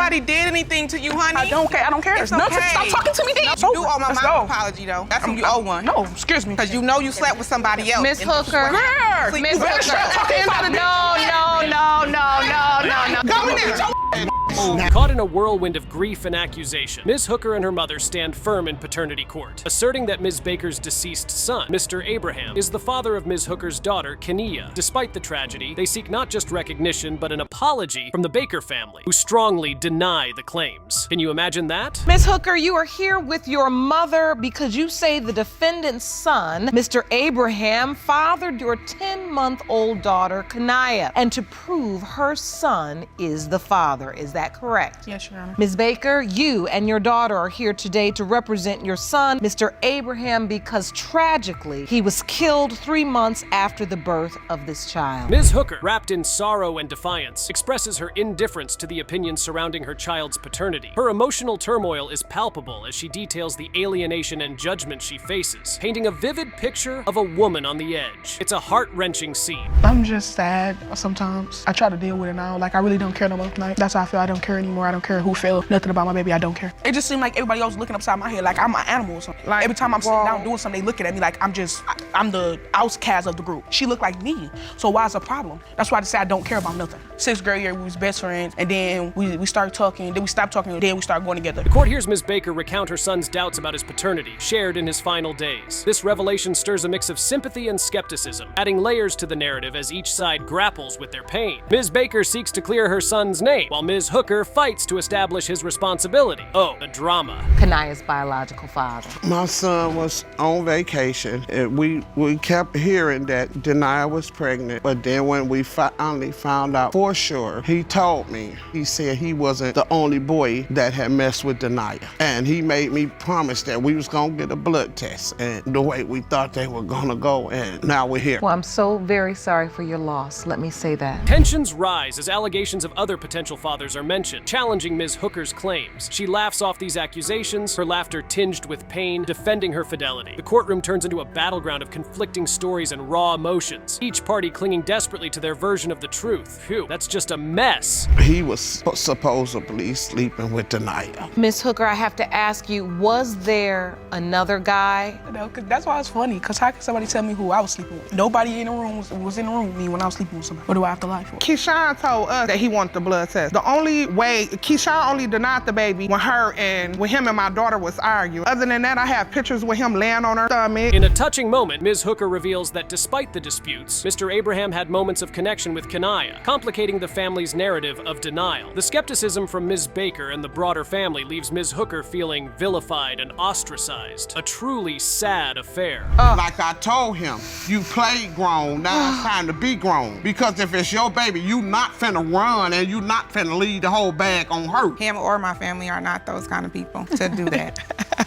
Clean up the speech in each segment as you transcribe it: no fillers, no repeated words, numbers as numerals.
nobody did anything to you, honey. I don't care. I don't care. It's Nothing. okay. Stop talking to me. You do owe my mom an apology, though. That's who you owe one. No, excuse me. Because you know you slept with somebody else. Miss Hooker. Girl, Miss Hooker. No. go in there. Caught in a whirlwind of grief and accusation, Ms. Hooker and her mother stand firm in paternity court, asserting that Ms. Baker's deceased son, Mr. Abraham, is the father of Ms. Hooker's daughter, Kenia. Despite the tragedy, they seek not just recognition, but an apology from the Baker family, who strongly deny the claims. Can you imagine that? Ms. Hooker, you are here with your mother because you say the defendant's son, Mr. Abraham, fathered your 10-month-old daughter, Kenia, and to prove her son is the father. Is that correct? Yes, Your Honor. Ms. Baker, you and your daughter are here today to represent your son, Mr. Abraham, because tragically, he was killed 3 months after the birth of this child. Ms. Hooker, wrapped in sorrow and defiance, expresses her indifference to the opinions surrounding her child's paternity. Her emotional turmoil is palpable as she details the alienation and judgment she faces, painting a vivid picture of a woman on the edge. It's a heart-wrenching scene. I'm just sad sometimes. I try to deal with it now. Like, I really don't care no more. Like, that's how I feel. I don't care anymore. I don't care who felt nothing about my baby. I don't care. It just seemed like everybody else was looking upside my head like I'm an animal or something. Like, every time I'm sitting down doing something, they looking at me like I'm the outcast of the group. She looked like me, so why is it a problem? That's why I just say I don't care about nothing. 6th grade year, we was best friends, and then we started talking, then we stopped talking, and then we started going together. The court hears Ms. Baker recount her son's doubts about his paternity, shared in his final days. This revelation stirs a mix of sympathy and skepticism, adding layers to the narrative as each side grapples with their pain. Ms. Baker seeks to clear her son's name, while Ms. Hooker fights to establish his responsibility. Oh, the drama. Kenia's biological father. My son was on vacation, and we kept hearing that Denia was pregnant, but then when we finally found out for sure, he told me, he said he wasn't the only boy that had messed with Denia. And he made me promise that we was gonna get a blood test, and the way we thought they were gonna go, and now we're here. Well, I'm so very sorry for your loss. Let me say that. Tensions rise as allegations of other potential fathers are mentioned, challenging Ms. Hooker's claims. She laughs off these accusations, her laughter tinged with pain, defending her fidelity. The courtroom turns into a battleground of conflicting stories and raw emotions, each party clinging desperately to their version of the truth. Phew, that's just a mess. He was supposedly sleeping with Denia. Ms. Hooker, I have to ask you, was there another guy? No, 'cause that's why it's funny, because how can somebody tell me who I was sleeping with? Nobody in the room was in the room with me when I was sleeping with somebody. What do I have to lie for? Keyshawn told us that he wanted the blood test. The only way, Keyshawn only denied the baby when him and my daughter was arguing. Other than that, I have pictures with him laying on her stomach. In a touching moment, Ms. Hooker reveals that despite the disputes, Mr. Abraham had moments of connection with Kenia, complicating the family's narrative of denial. The skepticism from Ms. Baker and the broader family leaves Ms. Hooker feeling vilified and ostracized. A truly sad affair. Like I told him, you played grown, now it's time to be grown. Because if it's your baby, you not finna run and you not finna leave the whole bag on her. Him or my family are not those kind of people to do that.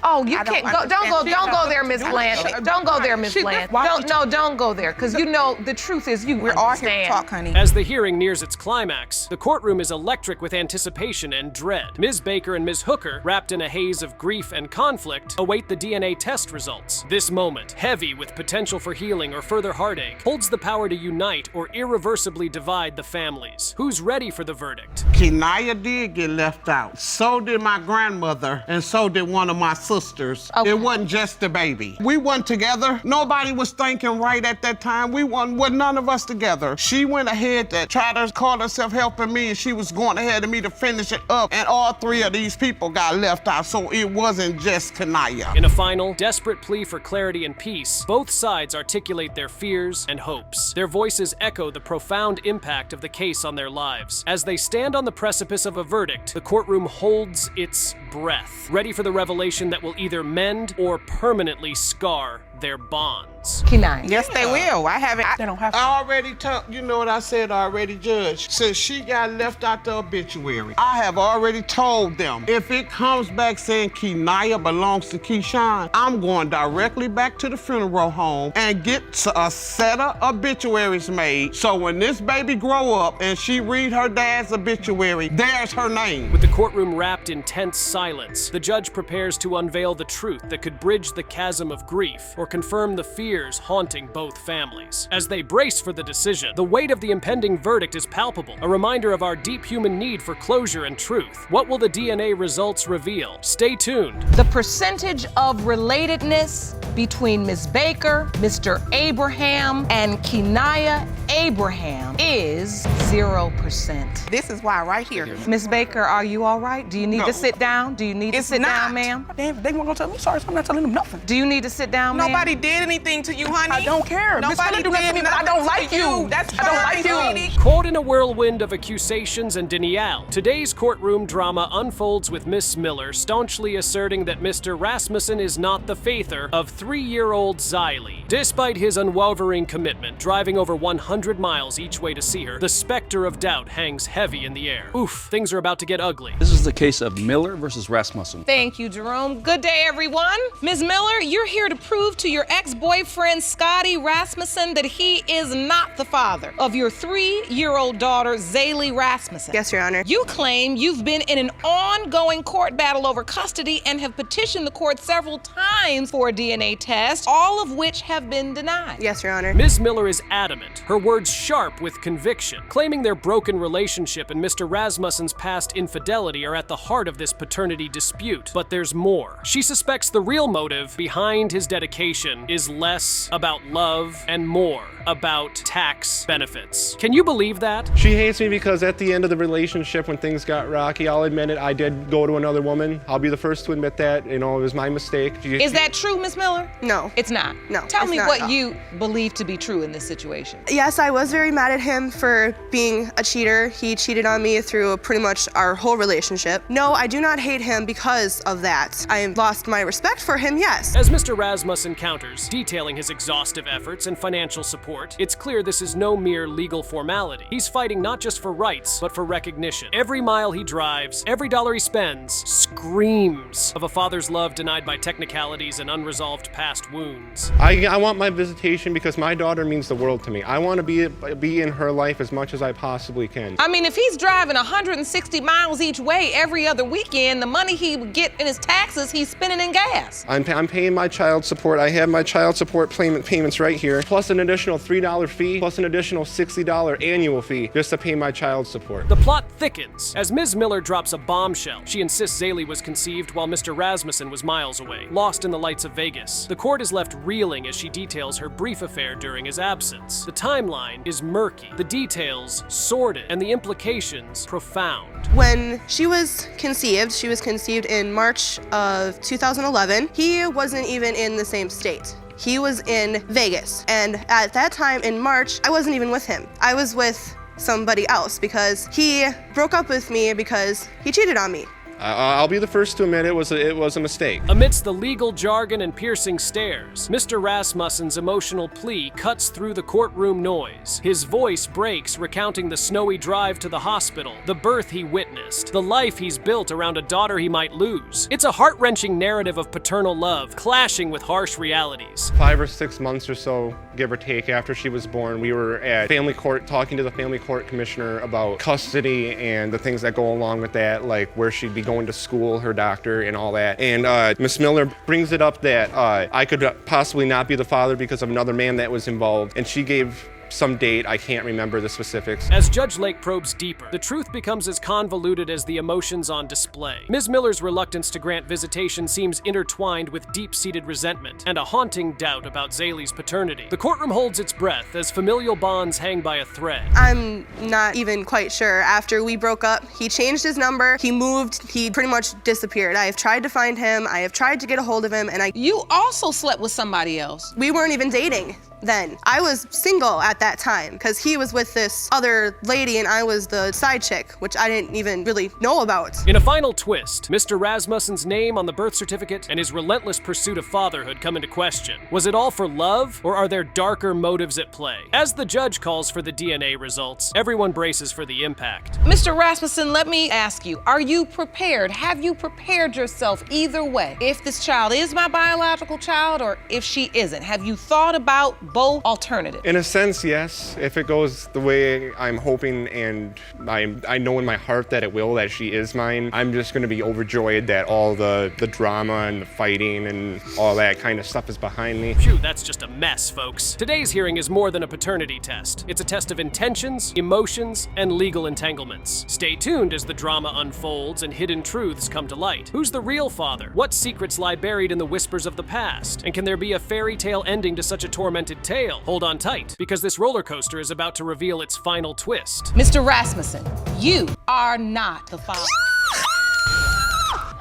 Oh, you can't go. Don't go there, Miss Blanche. Don't go there, Miss Blanche. Don't go there, because you know the truth is We're all here to talk, honey. As the hearing nears its climax, the courtroom is electric with anticipation and dread. Ms. Baker and Ms. Hooker, wrapped in a haze of grief and conflict, await the DNA test results. This moment, heavy with potential for healing or further heartache, holds the power to unite or irreversibly divide the families. Who's ready for the verdict? Kenia did get left out. So did my grandmother, and so did one of my sisters. Okay. It wasn't just the baby. We weren't together. Nobody was thinking right at that time. We wasn't none of us together. She went ahead to try to call herself helping me, and she was going ahead of me to finish it up, and all three of these people got left out, so it wasn't just Kenia. In a final, desperate plea for clarity and peace, both sides articulate their fears and hopes. Their voices echo the profound impact of the case on their lives. As they stand on the precipice of a verdict, the courtroom holds its breath, ready for the revelation that will either mend or permanently scar their bonds. Kenia. Yes, they will. I haven't. They don't have to. I already told, you know what I said already, Judge? Since she got left out the obituary, I have already told them, if it comes back saying Kenia belongs to Keyshawn, I'm going directly back to the funeral home and get a set of obituaries made. So when this baby grow up and she read her dad's obituary, there's her name. With the courtroom wrapped in tense silence, the judge prepares to unveil the truth that could bridge the chasm of grief or confirm the fears haunting both families. As they brace for the decision, the weight of the impending verdict is palpable, a reminder of our deep human need for closure and truth. What will the DNA results reveal? Stay tuned. The percentage of relatedness between Ms. Baker, Mr. Abraham, and Kenaya Abraham is 0%. This is why right here. Ms. Baker, are you all right? Do you need to sit down? Do you need to sit down, ma'am? They weren't gonna tell me sorry, so I'm not telling them nothing. Do you need to sit down, ma'am? Nobody did anything to you, honey. I don't care. Miss Nobody Miller do nothing to me, did but I don't like to you. you. That's I don't fine, like you. sweetie. Caught in a whirlwind of accusations and denial, today's courtroom drama unfolds with Miss Miller staunchly asserting that Mr. Rasmussen is not the father of 3-year-old Xylee. Despite his unwavering commitment, driving over 100 miles each way to see her, the specter of doubt hangs heavy in the air. Oof, things are about to get ugly. This is the case of Miller versus Rasmussen. Thank you, Jerome. Good day, everyone. Ms. Miller, you're here to prove to your ex-boyfriend, Scotty Rasmussen, that he is not the father of your 3-year-old daughter, Xylee Rasmussen. Yes, Your Honor. You claim you've been in an ongoing court battle over custody and have petitioned the court several times for a DNA test, all of which have been denied. Yes, Your Honor. Ms. Miller is adamant, her words sharp with conviction, claiming their broken relationship and Mr. Rasmussen's past infidelity are at the heart of this paternity dispute. But there's more. She suspects the real motive behind his dedication is less about love and more about tax benefits. Can you believe that? She hates me because at the end of the relationship, when things got rocky, I'll admit it, I did go to another woman. I'll be the first to admit that. You know, it was my mistake. Is that true, Ms. Miller? No. It's not? No, Tell it's me not. what you believe to be true in this situation. Yes, I was very mad at him for being a cheater. He cheated on me through pretty much our whole relationship. No, I do not hate him because of that. I lost my respect for him, yes. As Mr. Rasmussen counters, detailing his exhaustive efforts and financial support, it's clear this is no mere legal formality. He's fighting not just for rights, but for recognition. Every mile he drives, every dollar he spends, screams of a father's love denied by technicalities and unresolved past wounds. I want my visitation because my daughter means the world to me. I want to be in her life as much as I possibly can. I mean, if he's driving 160 miles each way every other weekend, the money he would get in his taxes, he's spending in gas. I'm paying my child support. I have my child support payments right here, plus an additional $3 fee, plus an additional $60 annual fee just to pay my child support. The plot thickens as Ms. Miller drops a bombshell. She insists Xylee was conceived while Mr. Rasmussen was miles away, lost in the lights of Vegas. The court is left reeling as she details her brief affair during his absence. The timeline is murky, the details sordid, and the implications profound. When she was conceived in March of 2011. He wasn't even in the same state. He was in Vegas. And at that time in March, I wasn't even with him. I was with somebody else because he broke up with me because he cheated on me. I'll be the first to admit it was a mistake. Amidst the legal jargon and piercing stares, Mr. Rasmussen's emotional plea cuts through the courtroom noise. His voice breaks, recounting the snowy drive to the hospital, the birth he witnessed, the life he's built around a daughter he might lose. It's a heart-wrenching narrative of paternal love, clashing with harsh realities. 5 or 6 months or so, give or take, after she was born, we were at family court talking to the family court commissioner about custody and the things that go along with that, like where she'd be going to school, her doctor, and all that. And Miss Miller brings it up that I could possibly not be the father because of another man that was involved, and she gave some date, I can't remember the specifics. As Judge Lake probes deeper, the truth becomes as convoluted as the emotions on display. Ms. Miller's reluctance to grant visitation seems intertwined with deep-seated resentment and a haunting doubt about Xylee's paternity. The courtroom holds its breath as familial bonds hang by a thread. I'm not even quite sure. After we broke up, he changed his number, he moved, he pretty much disappeared. I have tried to find him, I have tried to get a hold of him, and You also slept with somebody else. we weren't even dating then. I was single at that time because he was with this other lady and I was the side chick, which I didn't even really know about. In a final twist, Mr. Rasmussen's name on the birth certificate and his relentless pursuit of fatherhood come into question. Was it all for love, or are there darker motives at play? As the judge calls for the DNA results, everyone braces for the impact. Mr. Rasmussen, let me ask you, are you prepared? Have you prepared yourself either way? If this child is my biological child or if she isn't, have you thought about both alternatives? In a sense, yes. If it goes the way I'm hoping and I know in my heart that it will, that she is mine, I'm just going to be overjoyed that all the drama and the fighting and all that kind of stuff is behind me. Phew, that's just a mess, folks. Today's hearing is more than a paternity test. It's a test of intentions, emotions, and legal entanglements. Stay tuned as the drama unfolds and hidden truths come to light. Who's the real father? What secrets lie buried in the whispers of the past? And can there be a fairy tale ending to such a tormented tale? Hold on tight, because this roller coaster is about to reveal its final twist. Mr. Rasmussen, you are not the father.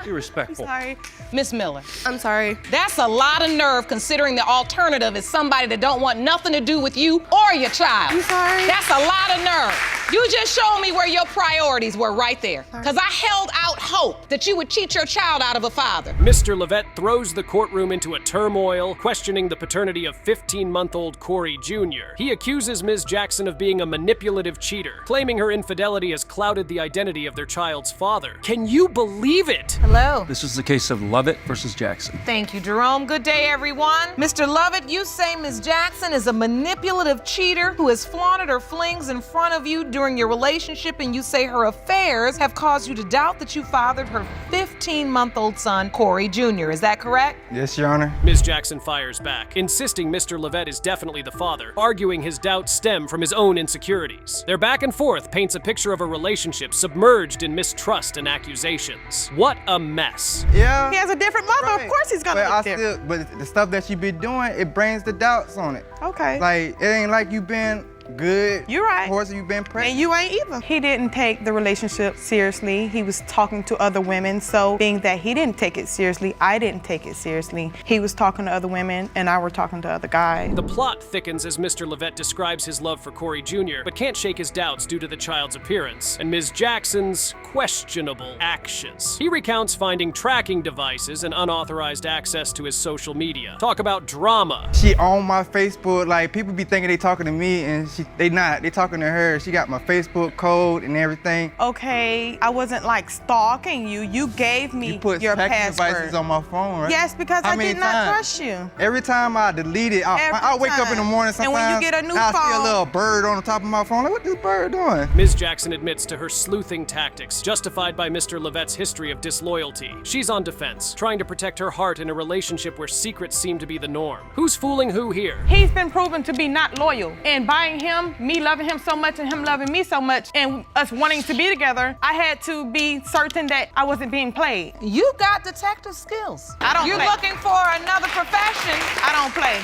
Be respectful. Sorry. Miss Miller, I'm sorry. that's a lot of nerve considering the alternative is somebody that don't want nothing to do with you or your child. I'm sorry. That's a lot of nerve. You just showed me where your priorities were right there. Because I held out hope that you would cheat your child out of a father. Mr. Lovette throws the courtroom into a turmoil, questioning the paternity of 15-month-old Corey Jr. He accuses Ms. Jackson of being a manipulative cheater, claiming her infidelity has clouded the identity of their child's father. Can you believe it? Hello. This is the case of Lovette versus Jackson. Thank you, Jerome. Good day, everyone. Mr. Lovett, you say Ms. Jackson is a manipulative cheater who has flaunted her flings in front of you during your relationship, and you say her affairs have caused you to doubt that you fathered her 15-month-old son, Corey Jr. Is that correct? Yes, Your Honor. Ms. Jackson fires back, insisting Mr. Lovette is definitely the father, arguing his doubts stem from his own insecurities. Their back and forth paints a picture of a relationship submerged in mistrust and accusations. What a mess. Yeah. He has a different mother. Right. Of course he's gonna but look different. But the stuff that you been doing, it brings the doubts on it. Okay. Like, it ain't like you been good. You're right. Horse, you been pregnant. And you ain't either. He didn't take the relationship seriously. He was talking to other women. So being that he didn't take it seriously, I didn't take it seriously. He was talking to other women and I were talking to other guys. The plot thickens as Mr. Lovette describes his love for Corey Jr., but can't shake his doubts due to the child's appearance and Ms. Jackson's questionable actions. He recounts finding tracking devices and unauthorized access to his social media. Talk about drama. She on my Facebook, like people be thinking they talking to me and they not, they talking to her. She got my Facebook code and everything. Okay, I wasn't like stalking you. You gave me You put your tracking password. devices on my phone, right? Yes, because How I many did not times? trust you. Every time I delete it, I'll wake up in the morning And when you sometimes, get a new I see a phone- little bird on the top of my phone. Like, what this bird doing? Ms. Jackson admits to her sleuthing tactics, justified by Mr. Lovette's history of disloyalty. She's on defense, trying to protect her heart in a relationship where secrets seem to be the norm. Who's fooling who here? He's been proven to be not loyal. And buying him, me loving him so much and him loving me so much and us wanting to be together, I had to be certain that I wasn't being played. You got detective skills. I don't You're play. looking for another profession. I don't play.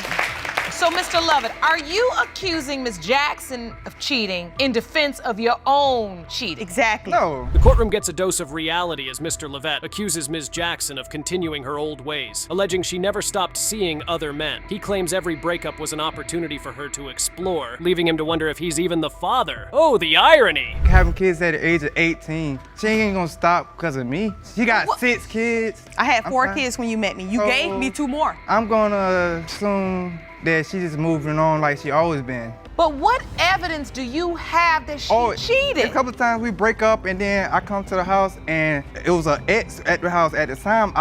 So, Mr. Lovett, are you accusing Ms. Jackson of cheating in defense of your own cheating? Exactly. No. The courtroom gets a dose of reality as Mr. Lovette accuses Ms. Jackson of continuing her old ways, alleging she never stopped seeing other men. He claims every breakup was an opportunity for her to explore, leaving him to wonder if he's even the father. Oh, the irony! Having kids at the age of 18, she ain't gonna stop because of me. She got 6 kids. I had I'm 4 fine. kids when you met me. You gave me 2 more. I'm gonna assume that she just moving on like she always been. But what evidence do you have that she cheated? A couple of times we break up and then I come to the house and it was an ex at the house at the time.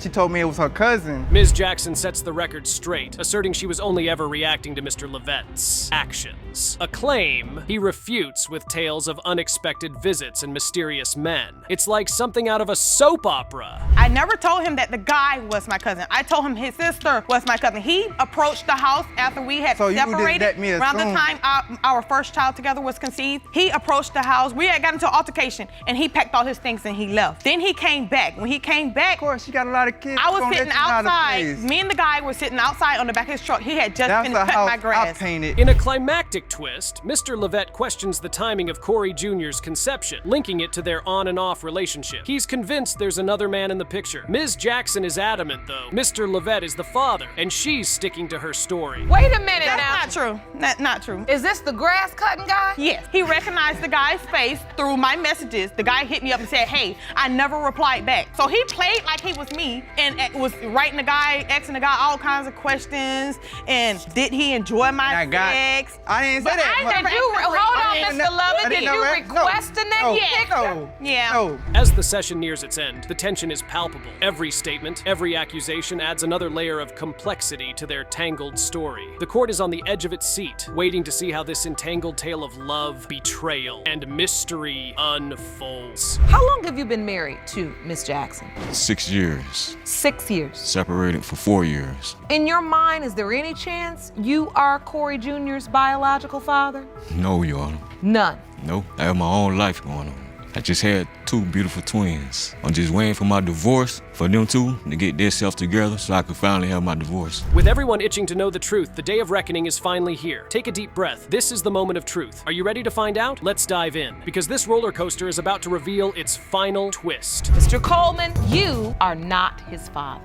She told me it was her cousin. Ms. Jackson sets the record straight, asserting she was only ever reacting to Mr. Lovette's actions. A claim he refutes with tales of unexpected visits and mysterious men. It's like something out of a soap opera. I never told him that the guy was my cousin. I told him his sister was my cousin. He approached the house after we had So you just separated. let me Around the assume. time our first child together was conceived, he approached the house. We had got into an altercation and he packed all his things and he left. Then he came back. When he came back, Of course, she got a lot of kids. I was Gonna let sitting you know how to outside. please. Me and the guy were sitting outside on the back of his truck. He had just That's finished the cutting house my I grass. painted. In a climactic twist, Mr. Lovette questions the timing of Corey Jr.'s conception, linking it to their on and off relationship. He's convinced there's another man in the picture. Ms. Jackson is adamant, though. Mr. Lovette is the father, and she's sticking to her story. Wait a minute now. That's not true. Not true. Is this the grass cutting guy? Yes, he recognized the guy's face through my messages. The guy hit me up and said, hey, I never replied back. So he played like he was me and was writing the guy, asking the guy all kinds of questions. And did he enjoy my sex? I didn't say But that. I never Hold on, I didn't Mr. know- Lovett. I Did didn't you know that. request the No. naked picture? No. Yeah. No. As the session nears its end, the tension is palpable. palpable. Every statement, every accusation adds another layer of complexity to their tangled story. The court is on the edge of its seat, waiting to see how this entangled tale of love, betrayal, and mystery unfolds. How long have you been married to Miss Jackson? 6 years. 6 years. Separated for 4 years. In your mind, is there any chance you are Corey Jr.'s biological father? No, Your Honor. None. No, I have my own life going on. I just had 2 beautiful twins. I'm just waiting for my divorce, for them two to get themselves together so I can finally have my divorce. With everyone itching to know the truth, the day of reckoning is finally here. Take a deep breath. This is the moment of truth. Are you ready to find out? Let's dive in, because this roller coaster is about to reveal its final twist. Mr. Coleman, you are not his father.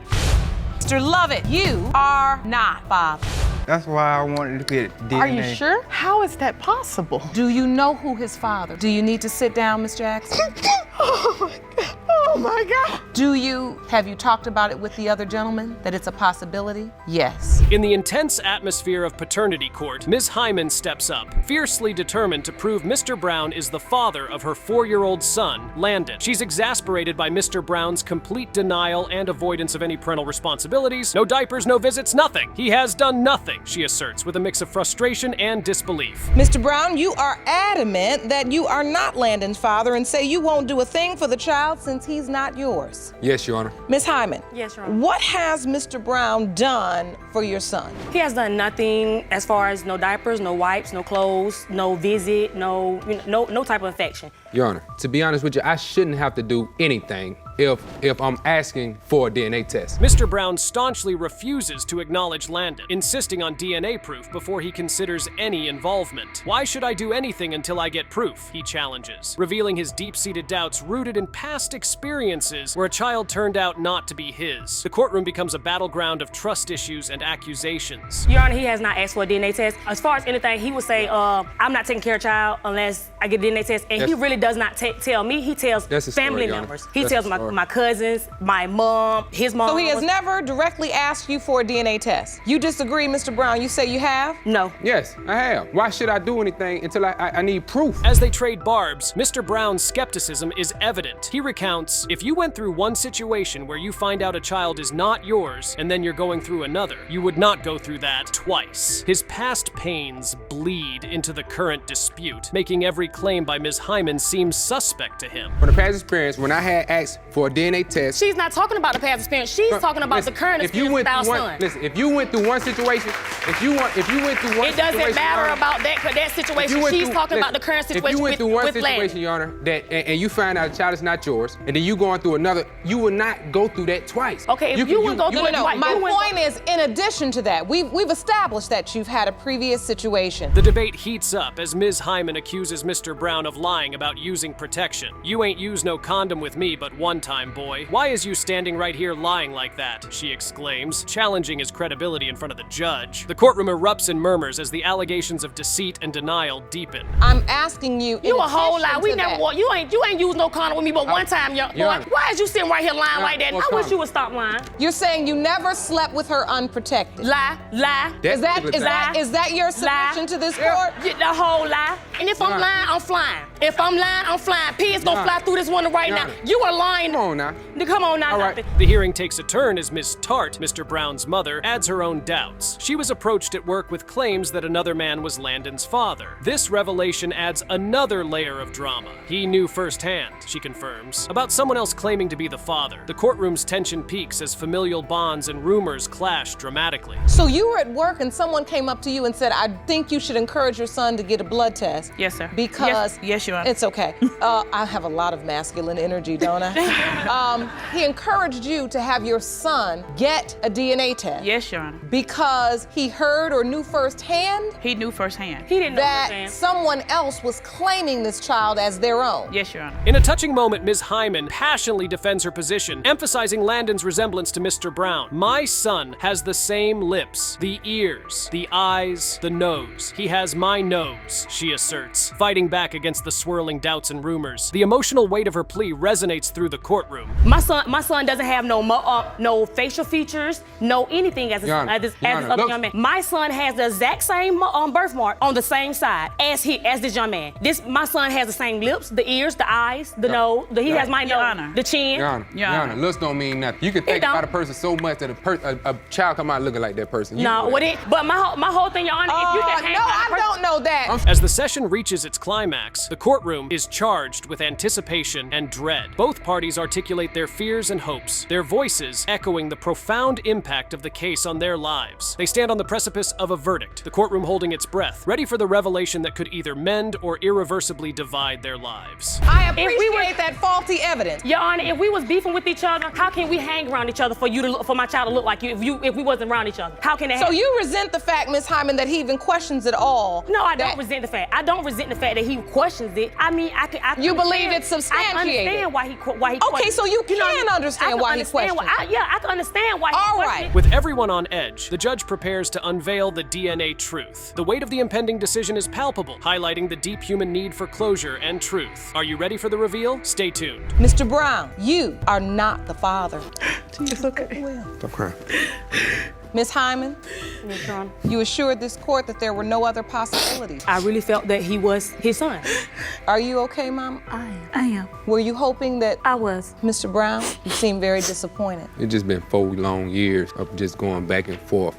Mr. Lovett, you are not father. That's why I wanted to get DNA. Are you sure? How is that possible? Do you know who his father? Do you need to sit down, Miss Jackson? Oh my God. Oh my God. Have you talked about it with the other gentleman, that it's a possibility? Yes. In the intense atmosphere of paternity court, Ms. Hyman steps up, fiercely determined to prove Mr. Brown is the father of her 4-year-old son, Landon. She's exasperated by Mr. Brown's complete denial and avoidance of any parental responsibilities. No diapers, no visits, nothing. He has done nothing, she asserts, with a mix of frustration and disbelief. Mr. Brown, you are adamant that you are not Landon's father and say you won't do a thing for the child since he's not yours. Yes, Your Honor. Ms. Hyman. Yes, Your Honor. What has Mr. Brown done for your son? He has done nothing as far as no diapers, no wipes, no clothes, no visit, no type of affection. Your Honor, to be honest with you, I shouldn't have to do anything if I'm asking for a DNA test. Mr. Brown staunchly refuses to acknowledge Landon, insisting on DNA proof before he considers any involvement. Why should I do anything until I get proof? He challenges, revealing his deep-seated doubts rooted in past experiences where a child turned out not to be his. The courtroom becomes a battleground of trust issues and accusations. Your Honor, he has not asked for a DNA test. As far as anything, he would say, I'm not taking care of child unless I get a DNA test. And he really does not tell me. He tells family members. He tells my cousins, my mom, his mom. So he has never directly asked you for a DNA test? You disagree, Mr. Brown? You say you have? No. Yes, I have. Why should I do anything until I need proof? As they trade barbs, Mr. Brown's skepticism is evident. He recounts, if you went through one situation where you find out a child is not yours and then you're going through another, you would not go through that twice. His past pains bleed into the current dispute, making every claim by Ms. Hyman seem suspect to him. From the past experience, when I had asked for a DNA test. She's not talking about the past experience. She's talking about the current experience with our son. Listen, if you went through one situation, if you went through one it doesn't matter about that situation. She's talking about the current situation with If you went through one situation, Landon. Your Honor, and you find out a child is not yours, and then you going through another, you would not go through that twice. Okay, if you would go through it twice. My point is, in addition to that, we've established that you've had a previous situation. The debate heats up as Ms. Hyman accuses Mr. Brown of lying about using protection. You ain't used no condom with me but one time, boy. Why is you standing right here lying like that? She exclaims, challenging his credibility in front of the judge. The courtroom erupts in murmurs as the allegations of deceit and denial deepen. I'm asking you. You a whole lie. We never want. You ain't used no condom with me but one time, young boy. Why is you sitting right here lying like that? I wish you would stop lying. You're saying you never slept with her unprotected. Lie. Is that your submission to this court? Get the whole lie. And if I'm lying, I'm flying. If I'm lying, I'm flying. Pigs gonna fly through this one right now. You are lying. Come on now. Come on now. All right. The hearing takes a turn as Ms. Tart, Mr. Brown's mother, adds her own doubts. She was approached at work with claims that another man was Landon's father. This revelation adds another layer of drama. He knew firsthand, she confirms, about someone else claiming to be the father. The courtroom's tension peaks as familial bonds and rumors clash dramatically. So you were at work and someone came up to you and said, I think you should encourage your son to get a blood test. Yes, sir. Because yes, Your Honor. It's okay. I have a lot of masculine energy, don't I? He encouraged you to have your son get a DNA test. Yes, Your Honor. Because he heard or knew firsthand. He knew firsthand. He didn't know that someone else was claiming this child as their own. Yes, Your Honor. In a touching moment, Ms. Hyman passionately defends her position, emphasizing Landon's resemblance to Mr. Brown. My son has the same lips, the ears, the eyes, the nose. He has my nose, she asserts, fighting back against the swirling doubts and rumors, the emotional weight of her plea resonates through the courtroom. My son doesn't have no facial features, no anything as this other young man. My son has the exact same birthmark on the same side as this young man. My son has the same lips, the ears, the eyes, the nose. He has my nose, the chin. Your Honor, looks don't mean nothing. You can think about a person so much that a child come out looking like that person. But my whole thing, Your Honor, if you can hang I don't know that. As the session reaches its climax, the courtroom is charged with anticipation and dread. Both parties articulate their fears and hopes, their voices echoing the profound impact of the case on their lives. They stand on the precipice of a verdict, the courtroom holding its breath, ready for the revelation that could either mend or irreversibly divide their lives. I appreciate that faulty evidence. Your Honor, if we was beefing with each other, how can we hang around each other for my child to look like you if we wasn't around each other? How can that happen? So you resent the fact, Ms. Hyman, that he even questions it all? No, I don't resent the fact. I don't resent the fact that he questions it. I mean, I can You believe it's substantiated? I understand why he Okay, so you can understand why he questions it. I can understand why he all questions right. it. With everyone on edge, the judge prepares to unveil the DNA truth. The weight of the impending decision is palpable, highlighting the deep human need for closure and truth. Are you ready for the reveal? Stay tuned. Mr. Brown, you are not the father. It's okay. Okay. Ms. Hyman, Yes, Your Honor. you assured this court that there were no other possibilities. I really felt that he was his son. Are you okay, Mom? I am. Were you hoping that I was. Mr. Brown? You seem very disappointed. It's just been 4 long years of just going back and forth.